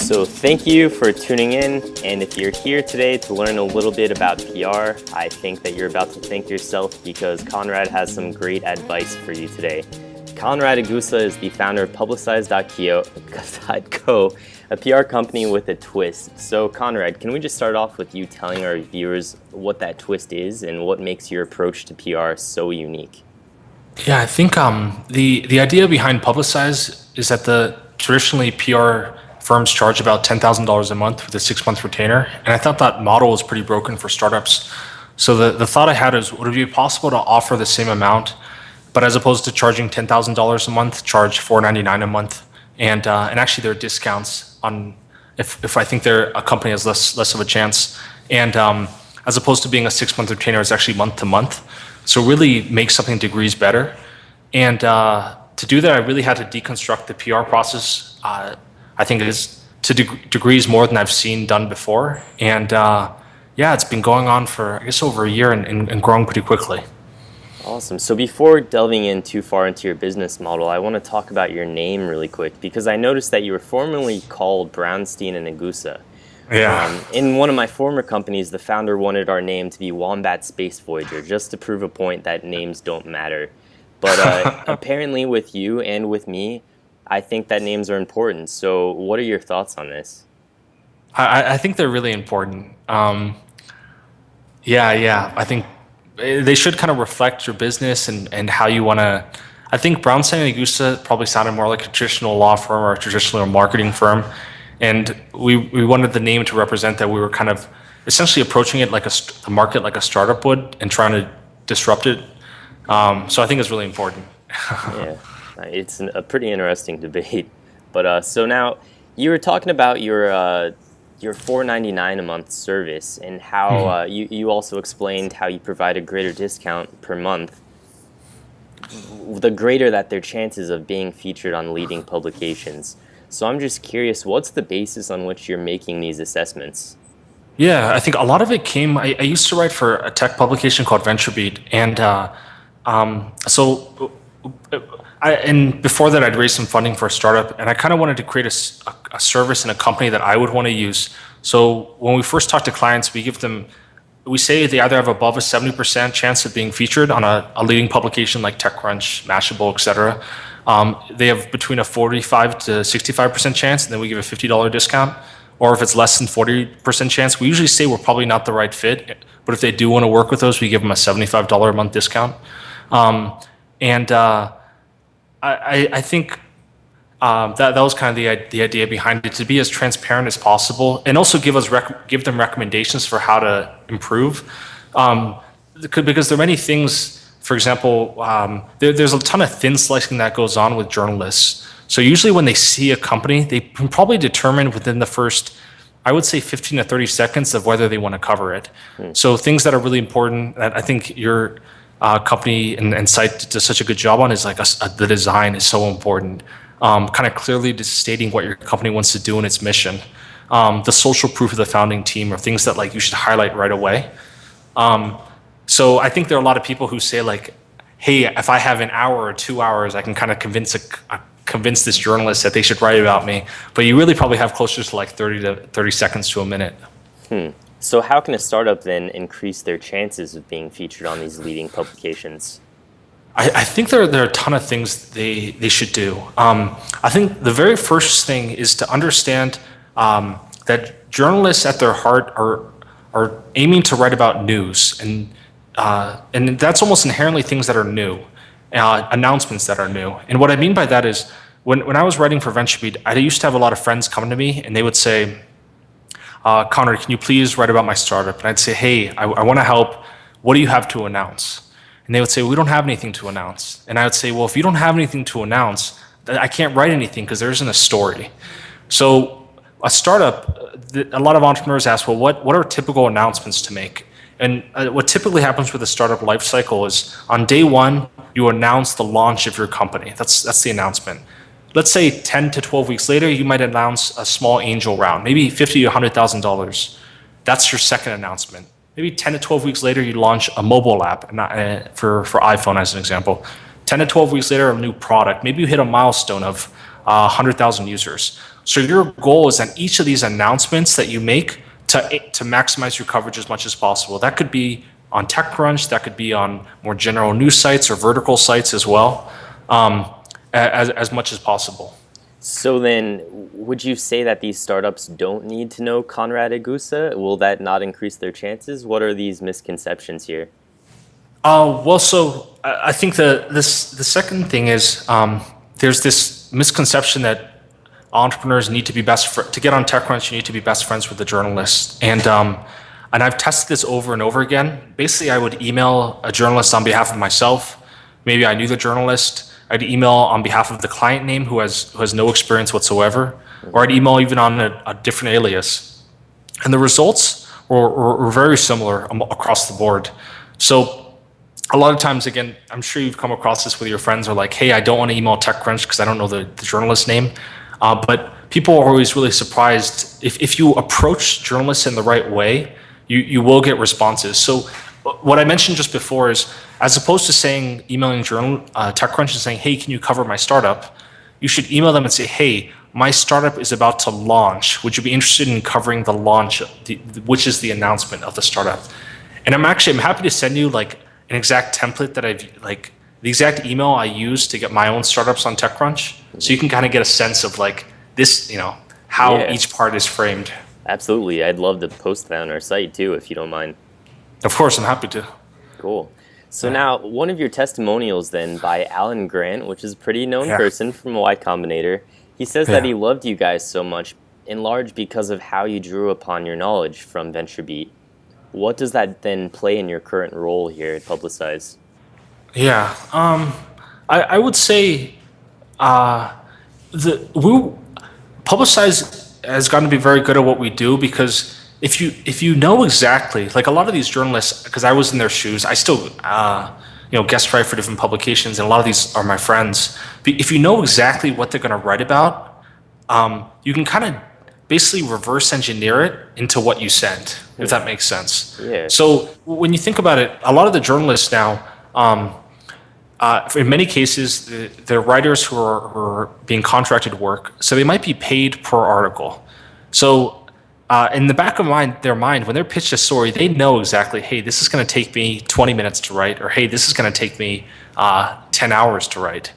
So thank you for tuning in, and if you're here today to learn a little bit about PR, I think that you're about to thank yourself because Conrad has some great advice for you today. Conrad Agusa is the founder of Publicize.co, a PR company with a twist. So Conrad, can we just start off with you telling our viewers what that twist is and what makes your approach to PR so unique? Yeah, I think the idea behind Publicize is that traditionally PR firms charge about $10,000 a month with a 6-month retainer, and I thought that model was pretty broken for startups. So the thought I had is, would it be possible to offer the same amount, but as opposed to charging $10,000 a month, charge $499 a month, and actually there are discounts on if I think a company has less of a chance, and as opposed to being a 6-month retainer, it's actually month to month. So really make something degrees better. And to do that, I really had to deconstruct the PR process. I think it is to degrees more than I've seen done before. And yeah, it's been going on for, I guess, over a year and growing pretty quickly. Awesome. So before delving in too far into your business model, I want to talk about your name really quick because I noticed that you were formerly called Brownstein and Agusa. Yeah. In one of my former companies, the founder wanted our name to be Wombat Space Voyager, just to prove a point that names don't matter. But apparently with you and with me, I think that names are important. So what are your thoughts on this? I think they're really important. Yeah. I think they should kind of reflect your business and how you want to. I think Brownstein and Agusa probably sounded more like a traditional law firm or a traditional marketing firm. And we wanted the name to represent that we were kind of essentially approaching it like the market like a startup would and trying to disrupt it. So I think it's really important. Yeah, it's a pretty interesting debate. But so now you were talking about your $499 a month service and how you also explained how you provide a greater discount per month, the greater that their chances of being featured on leading publications. So I'm just curious, what's the basis on which you're making these assessments? Yeah, I think a lot of it came. I used to write for a tech publication called VentureBeat, and and before that, I'd raised some funding for a startup, and I kind of wanted to create a service and a company that I would want to use. So when we first talk to clients, we say they either have above a 70% chance of being featured on a leading publication like TechCrunch, Mashable, etc. They have between a 45 to 65% chance, and then we give a $50 discount. Or if it's less than 40% chance, we usually say we're probably not the right fit. But if they do want to work with us, we give them a $75 a month discount. I think that was kind of the idea behind it, to be as transparent as possible, and also give them recommendations for how to improve. Because there are many things. For example, there's a ton of thin slicing that goes on with journalists. So usually when they see a company, they can probably determine within the first, I would say 15 to 30 seconds of whether they want to cover it. So things that are really important that I think your company and site does such a good job on is like the design is so important. Kind of clearly just stating what your company wants to do and its mission. The social proof of the founding team are things that like you should highlight right away. So I think there are a lot of people who say like, hey, if I have an hour or 2 hours, I can kind of convince this journalist that they should write about me. But you really probably have closer to like 30 seconds to a minute. So how can a startup then increase their chances of being featured on these leading publications? I think there are a ton of things they should do. I think the very first thing is to understand that journalists at their heart are aiming to write about news, and that's almost inherently things that are new, announcements that are new. And what I mean by that is when I was writing for VentureBeat, I used to have a lot of friends come to me and they would say, Connor, can you please write about my startup? And I'd say, hey, I want to help. What do you have to announce? And they would say, we don't have anything to announce. And I would say, well, if you don't have anything to announce, I can't write anything because there isn't a story. So a startup, a lot of entrepreneurs ask, well, what are typical announcements to make? And what typically happens with a startup life cycle is on day one, you announce the launch of your company. That's the announcement. Let's say 10 to 12 weeks later, you might announce a small angel round, maybe $50,000 to $100,000. That's your second announcement. Maybe 10 to 12 weeks later, you launch a mobile app for iPhone as an example. 10 to 12 weeks later, a new product. Maybe you hit a milestone of 100,000 users. So your goal is on each of these announcements that you make to maximize your coverage as much as possible. That could be on TechCrunch, that could be on more general news sites or vertical sites as well, as much as possible. So then, would you say that these startups don't need to know Conrad Agusa? Will that not increase their chances? What are these misconceptions here? So I think the second thing is there's this misconception that entrepreneurs need to be to get on TechCrunch. You need to be best friends with the journalist, and I've tested this over and over again. Basically, I would email a journalist on behalf of myself. Maybe I knew the journalist. I'd email on behalf of the client name who has no experience whatsoever, or I'd email even on a different alias, and the results were very similar across the board. So a lot of times, again, I'm sure you've come across this with your friends, are like, hey, I don't want to email TechCrunch because I don't know the journalist name. But people are always really surprised. If you approach journalists in the right way, you will get responses. So what I mentioned just before is, as opposed to emailing TechCrunch and saying, hey, can you cover my startup? You should email them and say, hey, my startup is about to launch. Would you be interested in covering the launch, which is the announcement of the startup? And I'm happy to send you like an exact template that the exact email I use to get my own startups on TechCrunch. So you can kind of get a sense of like this, how each part is framed. Absolutely. I'd love to post that on our site too, if you don't mind. Of course, I'm happy to. Cool. So now, one of your testimonials then by Alan Grant, which is a pretty known person from Y Combinator, he says that he loved you guys so much, in large because of how you drew upon your knowledge from VentureBeat. What does that then play in your current role here at Publicize? Yeah, I would say Publicize has gotten to be very good at what we do, because if you know exactly, like a lot of these journalists, because I was in their shoes, I still guest write for different publications, and a lot of these are my friends. If you know exactly what they're going to write about, you can kind of basically reverse engineer it into what you send, if that makes sense. Yeah. So when you think about it, a lot of the journalists now, in many cases, they're writers who are being contracted work, so they might be paid per article. So in the back of their mind, when they're pitched a story, they know exactly, hey, this is going to take me 20 minutes to write, or hey, this is going to take me 10 hours to write.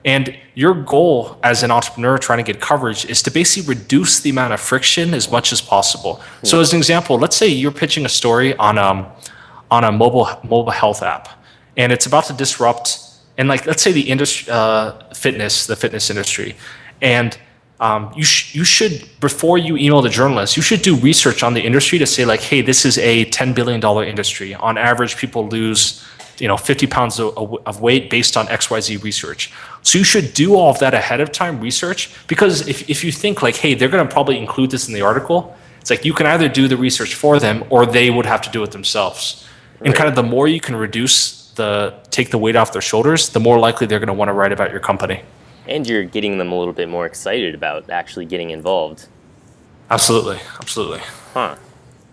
And your goal as an entrepreneur trying to get coverage is to basically reduce the amount of friction as much as possible. So as an example, let's say you're pitching a story on a mobile health app, and it's about to disrupt, and like let's say the industry, the fitness industry, and you should, before you email the journalist, you should do research on the industry to say like, hey, this is a $10 billion industry. On average, people lose 50 pounds of weight based on XYZ research. So you should do all of that ahead of time research, because if you think like, hey, they're going to probably include this in the article, it's like you can either do the research for them or they would have to do it themselves. Right. And kind of the more you can take the weight off their shoulders, the more likely they're going to want to write about your company. And you're getting them a little bit more excited about actually getting involved. Absolutely. Huh.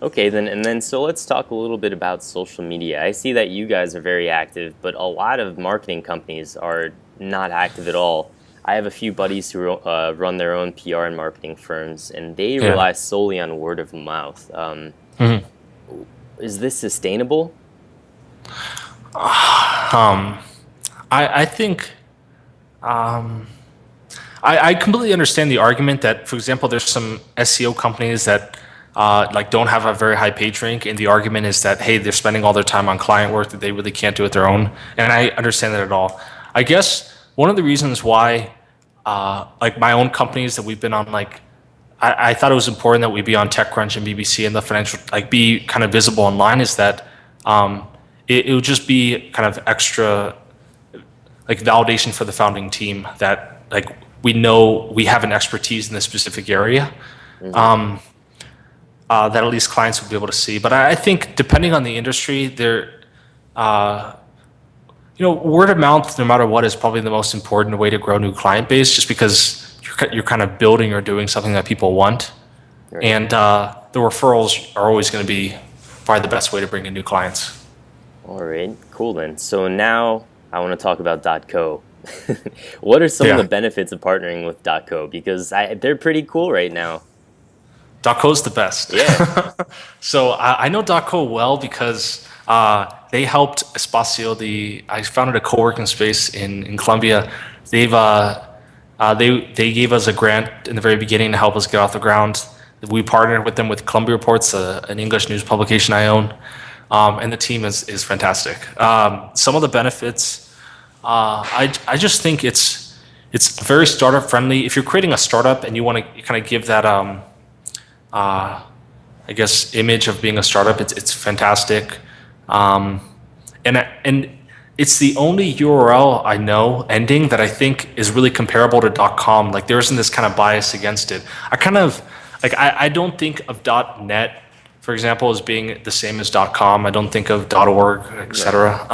Okay, then so let's talk a little bit about social media. I see that you guys are very active, but a lot of marketing companies are not active at all. I have a few buddies who run their own PR and marketing firms, and they rely solely on word of mouth. Is this sustainable? I think I completely understand the argument that, for example, there's some SEO companies that don't have a very high page rank, and the argument is that, hey, they're spending all their time on client work that they really can't do it their own, and I understand that at all. I guess one of the reasons why my own companies that we've been on, I thought it was important that we be on TechCrunch and BBC and the financial, be kind of visible online, is that it would just be kind of extra validation for the founding team that we know we have an expertise in this specific area. That at least clients would be able to see. But I think depending on the industry, word of mouth, no matter what, is probably the most important way to grow new client base, just because you're kind of building or doing something that people want. Right. And the referrals are always going to be probably the best way to bring in new clients. All right, cool then. So now I want to talk about .co. What are some of Yeah. the benefits of partnering with .co? Because they're pretty cool right now. .co is the best. Yeah. So I know .co well because they helped Espacio. I founded a co-working space in Colombia. They gave us a grant in the very beginning to help us get off the ground. We partnered with them with Columbia Reports, an English news publication I own, and the team is fantastic. Some of the benefits, I just think it's very startup friendly. If you're creating a startup and you want to kind of give that I guess image of being a startup, it's fantastic. And it's the only URL I know ending that I think is really comparable to .com. Like there isn't this kind of bias against it. I don't think of .net, for example, as being the same as .com. I don't think of .org, etc.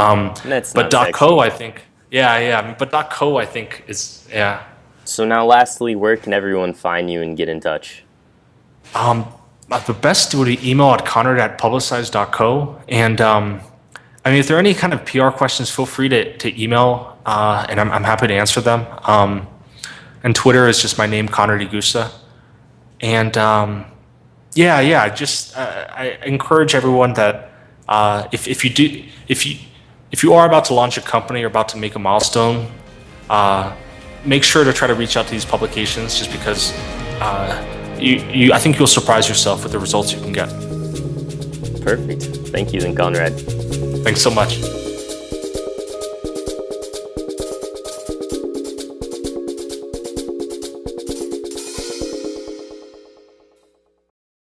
That's But not .co, sexy. I think, yeah. I mean, but .co, I think is yeah. So now, lastly, where can everyone find you and get in touch? The best would be email at conrad@publicize.co. And I mean, if there are any kind of PR questions, feel free to email, and I'm happy to answer them. And Twitter is just my name, Conrad Igusa. And I encourage everyone that if you are about to launch a company or about to make a milestone, make sure to try to reach out to these publications, just because I think you'll surprise yourself with the results you can get. Perfect. Thank you, then, Conrad. Thanks so much.